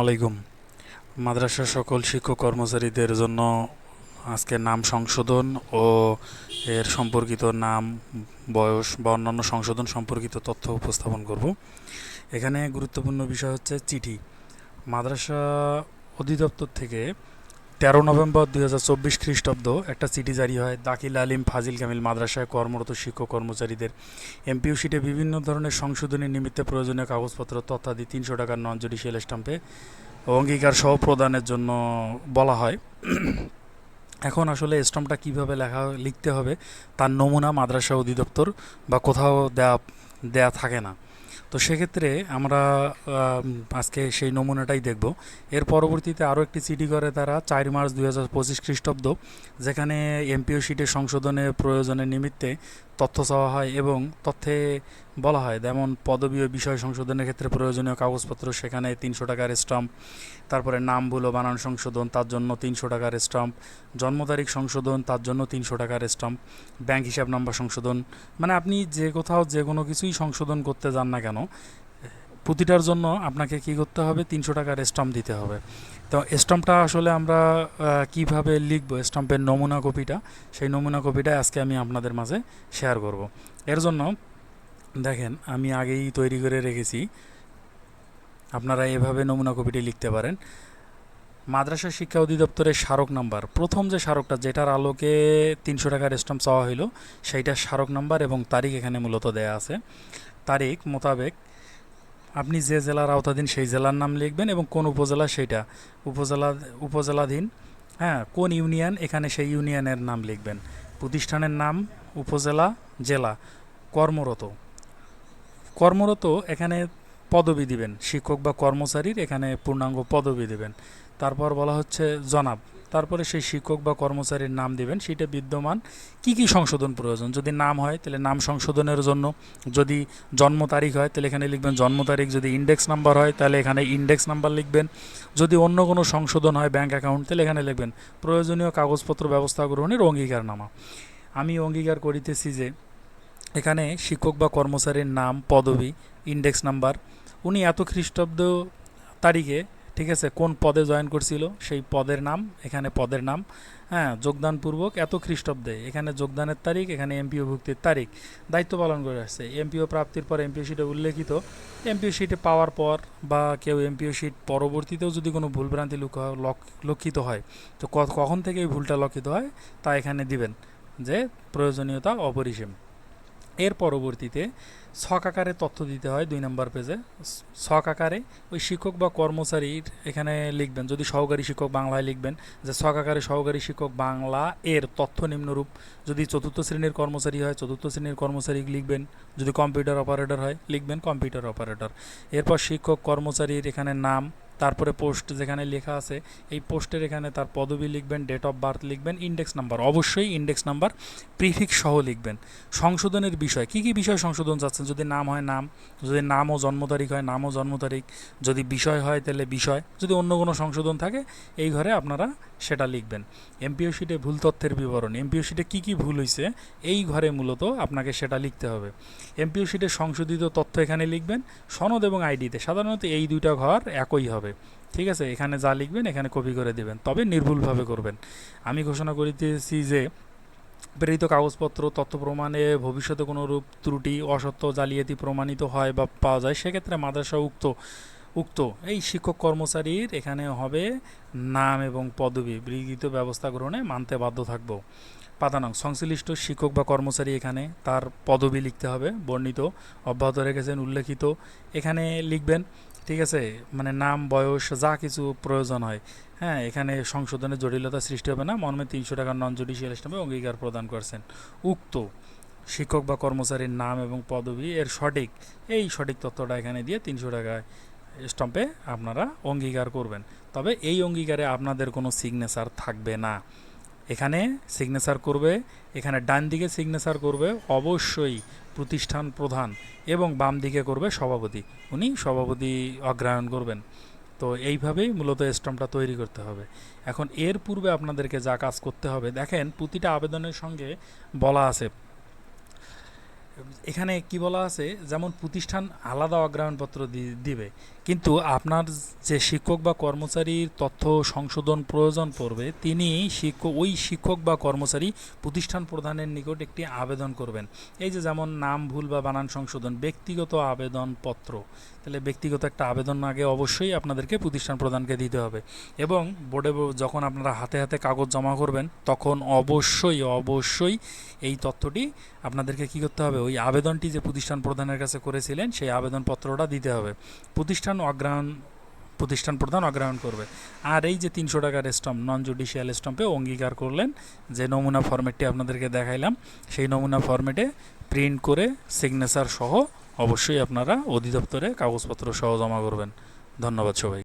আলাইকুম। মাদ্রাসার সকল শিক্ষক কর্মচারীদের জন্য আজকে নাম সংশোধন ও এর সম্পর্কিত নাম, বয়স বা অন্যান্য সংশোধন সম্পর্কিত তথ্য উপস্থাপন করব। এখানে গুরুত্বপূর্ণ বিষয় হচ্ছে চিঠি। মাদ্রাসা অধিদপ্তর থেকে 13 নভেম্বর 2024 খ্রিস্টাব্দ একটা চিঠি জারি হয় দাখিল আলিম ফাজিল কামিল মাদ্রাসায় কর্মরত শিক্ষক কর্মচারীদের এমপিও শিটে বিভিন্ন ধরনের সংশোধনের নিমিত্তে প্রয়োজনীয় কাগজপত্র তথ্যাদি 300 টাকার নন জুডিশিয়াল স্ট্যাম্পে অঙ্গীকার সহ প্রদানের জন্য বলা হয়। এখন আসলে স্ট্যাম্পটা কীভাবে লিখতে হবে তার নমুনা মাদ্রাসা অধিদপ্তর বা কোথাও দেয়া থাকে না। তো সেক্ষেত্রে আমরা আজকে সেই নমুনাটাই দেখব। এর পরবর্তীতে আরও একটি চিঠি করে তারা 4 মার্চ 2025 খ্রিস্টাব্দ, যেখানে এমপিও শিটের সংশোধনের প্রয়োজনের নিমিত্তে তথ্য চাওয়া হয় এবং তথ্যে বলা হয় যেমন পদবী ও বিষয় সংশোধনের ক্ষেত্রে প্রয়োজনীয় কাগজপত্র, সেখানে 300 টাকার স্টাম্প। তারপরে নাম ভুল ও বানান সংশোধন, তার জন্য 300 টাকার স্টাম্প। জন্ম তারিখ সংশোধন, তার জন্য 300 টাকার স্টাম্প। ব্যাংক হিসাব নাম্বার সংশোধন, মানে আপনি যে কোথাও যে কোনো কিছুই সংশোধন করতে যান না কেন, প্রতিটার জন্য আপনাকে কি করতে হবে, 300 টাকার স্টাম্প দিতে হবে। তো স্টাম্পটা আসলে আমরা কিভাবে লিখবো, স্টাম্পের নমুনা কপিটা, সেই নমুনা কপিটা আজকে আমি আপনাদের মাঝে শেয়ার করব। এর জন্য দেখেন আমি আগেই তৈরি করে রেখেছি, আপনারা এভাবে নমুনা কপিটি লিখতে পারেন। মাদ্রাসা শিক্ষা অধিদপ্তরের স্মারক নাম্বার, প্রথম যে স্মারকটা যেটার আলোকে 300 টাকার স্টাম্প চাওয়া হইল, সেইটার স্মারক নাম্বার এবং তারিখ এখানে মূলত দেয়া আছে। তারিখ মোতাবেক আপনি যে জেলার আওতাধীন সেই জেলার নাম লিখবেন এবং কোন উপজেলা সেইটা, উপজেলাধীন, হ্যাঁ কোন ইউনিয়ন এখানে সেই ইউনিয়নের নাম লিখবেন। প্রতিষ্ঠানের নাম, উপজেলা, জেলা। কর্মরত, কর্মরত এখানে পদবি দিবেন, শিক্ষক বা কর্মচারীর এখানে পূর্ণাঙ্গ পদবি দিবেন। তারপর বলা হচ্ছে জনাব, তারপরে সেই শিক্ষক বা কর্মচারীর নাম দিবেন, সেটা বিদ্যমান কি কি সংশোধন প্রয়োজন। যদি নাম হয় তাহলে নাম সংশোধনের জন্য, যদি জন্ম তারিখ হয় তাহলে এখানে লিখবেন জন্ম তারিখ, যদি ইন্ডেক্স নাম্বার হয় তাহলে এখানে ইন্ডেক্স নাম্বার লিখবেন, যদি অন্য কোনো সংশোধন হয় ব্যাংক অ্যাকাউন্ট তাহলে এখানে লিখবেন প্রয়োজনীয় কাগজপত্র ব্যবস্থা গ্রহণের অঙ্গীকারনামা। আমি অঙ্গীকার করিতেছি যে এখানে শিক্ষক বা কর্মচারীর নাম, পদবি, ইন্ডেক্স নাম্বার, উনি এত খ্রিস্টাব্দ তারিখে, ঠিক আছে, কোন পদে জয়েন করছিল সেই পদের নাম, এখানে পদের নাম, হ্যাঁ যোগদানপূর্বক এত খ্রিস্টাব্দে, এখানে যোগদানের তারিখ, এখানে এমপিও ভুক্তির তারিখ, দায়িত্ব পালন করে আসছে। এমপিও প্রাপ্তির পর এমপিও শিটে উল্লেখিত, এমপিও শিটে পাওয়ার পর বা কেউ এমপিও শিট পরবর্তীতেও যদি কোনো ভুলভ্রান্তি লক্ষিত হয়, তো কখন থেকে এই ভুলটা লক্ষিত হয় তা এখানে দিবেন, যে প্রয়োজনীয়তা অপরিসীম। এর পরবর্তীতে ছক আকারে তথ্য দিতে হয় 2 নম্বর পেজে। ছক আকারে ওই শিক্ষক বা কর্মচারীর এখানে লিখবেন, যদি সহকারী শিক্ষক বাংলায় লিখবেন যে ছক আকারে সহকারী শিক্ষক বাংলা এর তথ্য নিম্নরূপ। যদি চতুর্থ শ্রেণীর কর্মচারী হয় চতুর্থ শ্রেণীর কর্মচারী লিখবেন, যদি কম্পিউটার অপারেটর হয় লিখবেন কম্পিউটার অপারেটর। এরপর শিক্ষক কর্মচারীর এখানে নাম, তারপরে পোস্ট যেখানে লেখা আছে এই পোস্টের এখানে তার পদবি লিখবেন, ডেট অফ বার্থ লিখবেন, ইন্ডেক্স নাম্বার, অবশ্যই ইন্ডেক্স নাম্বার প্রিফিক্স সহ লিখবেন। সংশোধনের বিষয়, কি কি বিষয় সংশোধন চাচ্ছেন, যদি নাম হয় নাম, যদি নাম ও জন্ম তারিখ হয় নাম ও জন্ম তারিখ, যদি বিষয় হয় তাহলে বিষয়, যদি অন্য কোনো সংশোধন থাকে এই ঘরে আপনারা সেটা লিখবেন। এমপিও শিটে ভুল তথ্যের বিবরণ, এমপিও শিটে কী কী ভুল হয়েছে এই ঘরে মূলত আপনাকে সেটা লিখতে হবে। এমপিও শিটে সংশোধিত তথ্য এখানে লিখবেন, সনদ এবং আইডিতে সাধারণত এই দুইটা ঘর একই হবে, ঠিক আছে, এখানে যা লিখবেন এখানে কপি করে দিবেন, তবে নির্ভুলভাবে করবেন। আমি ঘোষণা করিতেছি যে প্রেরিত কাগজপত্র তথ্য প্রমাণে ভবিষ্যতে কোনো রূপ ত্রুটি, অসত্য, জালিয়াতি প্রমাণিত হয় বা পাওয়া যায়, সেক্ষেত্রে মাদ্রাসা উক্ত এই শিক্ষক কর্মচারীর এখানে হবে নাম এবং পদবি বিধৃত ব্যবস্থা গ্রহণে মানতে বাধ্য থাকব। পাতানং, সংশ্লিষ্ট শিক্ষক বা কর্মচারী এখানে তার পদবি লিখতে হবে, বর্ণিত, অব্যাহত রেখেছেন, উল্লেখিত এখানে লিখবেন, ঠিক আছে, মানে নাম, বয়স, যা কিছু প্রয়োজন হয়। হ্যাঁ, এখানে সংশোধনের জটিলতা সৃষ্টি হবে না, মর্মে 300 টাকার নন জুডিশিয়াল স্ট্যাম্পে অঙ্গীকার প্রদান করছেন। উক্ত শিক্ষক বা কর্মচারীর নাম এবং পদবি এর সঠিক তথ্যটা এখানে দিয়ে 300 টাকায় স্ট্যাম্পে আপনারা অঙ্গীকার করবেন। তবে এই অঙ্গীকারে আপনাদের কোনো সিগনেচার থাকবে না, এখানে সিগনেচার করবে, এখানে ডান দিকে সিগনেচার করবে অবশ্যই প্রতিষ্ঠান প্রধান এবং বাম দিকে করবে সভাপতি, উনি সভাপতি অগ্রায়ণ করবেন। তো এইভাবেই মূলত স্ট্যাম্পটা তৈরি করতে হবে। এখন এর পূর্বে আপনাদেরকে যা কাজ করতে হবে, দেখেন প্রতিটা আবেদনের সঙ্গে বলা আছে, এখানে কি বলা আছে, যেমন প্রতিষ্ঠান আলাদা অগ্রায়ণপত্র দিবে, কিন্তু আপনার যে শিক্ষক বা কর্মচারীর তথ্য সংশোধন প্রয়োজন পড়বে তিনি ওই শিক্ষক বা কর্মচারী প্রতিষ্ঠান প্রধানের নিকট একটি আবেদন করবেন। এই যে যেমন নাম ভুল বা বানান সংশোধন, ব্যক্তিগত আবেদনপত্র, তাহলে ব্যক্তিগত একটা আবেদন আগে অবশ্যই আপনাদেরকে প্রতিষ্ঠান প্রধানকে দিতে হবে। এবং বোর্ডে যখন আপনারা হাতে হাতে কাগজ জমা করবেন তখন অবশ্যই এই তথ্যটি আপনাদেরকে কী করতে হবে, ওই আবেদনটি যে প্রতিষ্ঠান প্রধানের কাছে করেছিলেন সেই আবেদনপত্রটা দিতে হবে। প্রতিষ্ঠান প্রধান অগ্রহণ করবে। আর এই যে 300 টাকার স্ট্যাম্প, নন জুডিশিয়াল স্ট্যাম্পে অঙ্গীকার করলেন, যে নমুনা ফরম্যাটটি আপনাদেরকে দেখাইলাম সেই নমুনা ফরম্যাটে প্রিন্ট করে সিগনেচার সহ অবশ্যই আপনারা অধিদপ্তরে কাগজপত্র সহ জমা করবেন। ধন্যবাদ সবাই।